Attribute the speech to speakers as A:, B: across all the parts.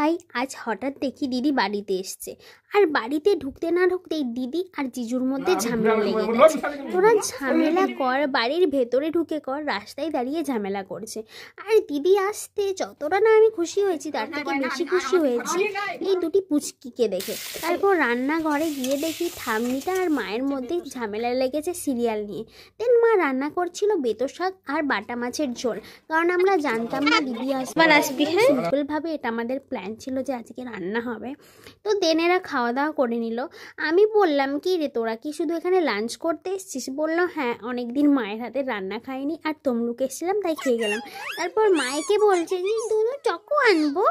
A: ভাই আজ হঠাৎ দেখি দিদি বাড়িতে এসছে, আর বাড়িতে ঢুকতে না ঢুকতেই দিদি আর জিজুর মধ্যে ঝামেলা লেগে গেছে। তোরা ঝামেলা কর, বাড়ির ভেতরে ঢুকে কর, রাস্তায় দাঁড়িয়ে ঝামেলা করছে। আর দিদি আসতে যতটা না আমি খুশি হয়েছি তার থেকে বেশি খুশি হয়েছি এই দুটি পুচকিকে দেখে। তারপর রান্নাঘরে গিয়ে দেখি ঠাম্মিটা আর মায়ের মধ্যে ঝামেলা লেগেছে সিরিয়াল নিয়ে। দেন মা রান্না করছিল বেতো শাক আর বাটা মাছের ঝোল, কারণ আমরা জানতাম না দিদি আসবে। হ্যাঁ, সিম্পলভাবে এটা আমাদের প্ল্যান ছিল যে আজকে রান্না হবে। তো দেন এরা খাওয়া দাওয়া করে নিল। আমি বললাম কি রে তোরা কি শুধু এখানে লাঞ্চ করতে এসছিস? বললো হ্যাঁ, অনেকদিন মায়ের হাতে রান্না খাইনি আর তমলুক এসেছিলাম তাই খেয়ে গেলাম। তারপর মায়েকে বলছে যে দুনু চকো আনবো।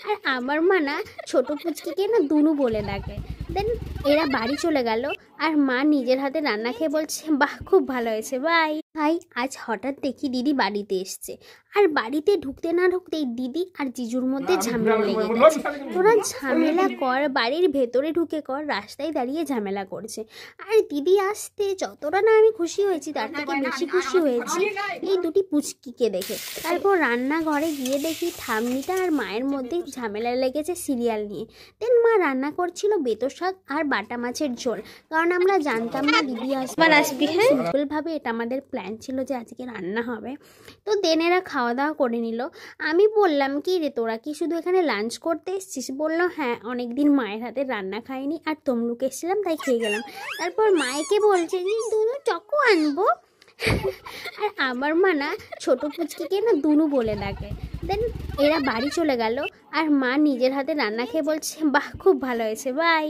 A: আর আমার মা না ছোট পুচকিকে না দুনু বলে ডাকে। দেন এরা বাড়ি চলে গেল আর মা নিজের হাতে রান্না খেয়ে বলছে বাহ খুব ভালো হয়েছে বাই। ভাই আজ হঠাৎ দেখি দিদি বাড়িতে এসছে, আর বাড়িতে ঢুকতে না ঢুকতেই দিদি আর জিজুর মধ্যে ঝামেলা লেগে গেছে। তোরা ঝামেলা কর, বাড়ির ভেতরে ঢুকে কর, রাস্তায় দাঁড়িয়ে ঝামেলা করছে। আর দিদি আসতে যতটা না আমি খুশি হয়েছি তার থেকে বেশি খুশি হয়েছি এই দুটি পুচকিকে দেখে। তারপর রান্নাঘরে গিয়ে দেখি ঠাম্মিটা আর মায়ের মধ্যে ঝামেলা লেগেছে সিরিয়াল নিয়ে। দেন মা রান্না করছিল বেতো শাক আর বাটা মাছের ঝোল, কারণ আমরা জানতাম না দিদি আসবে। হ্যাঁ, সিম্পলভাবে এটা আমাদের প্ল্যান ছিল যে আজকে রান্না হবে। তো দেন এরা খাওয়া দাওয়া করে নিল। আমি বললাম কি রে তোরা কি শুধু এখানে লাঞ্চ করতে এসছিস? বললো হ্যাঁ, অনেকদিন মায়ের হাতে রান্না খাইনি আর তমলুক এসেছিলাম তাই খেয়ে গেলাম। তারপর মায়েকে বলছে যে দুনু চকো আনবো। আর আমার মা না ছোট পুচকিকে না দুনু বলে ডাকে। দেন এরা বাড়ি চলে গেল আর মা নিজের হাতে রান্না খেয়ে বলছে বাহ খুব ভালো হয়েছে বাই।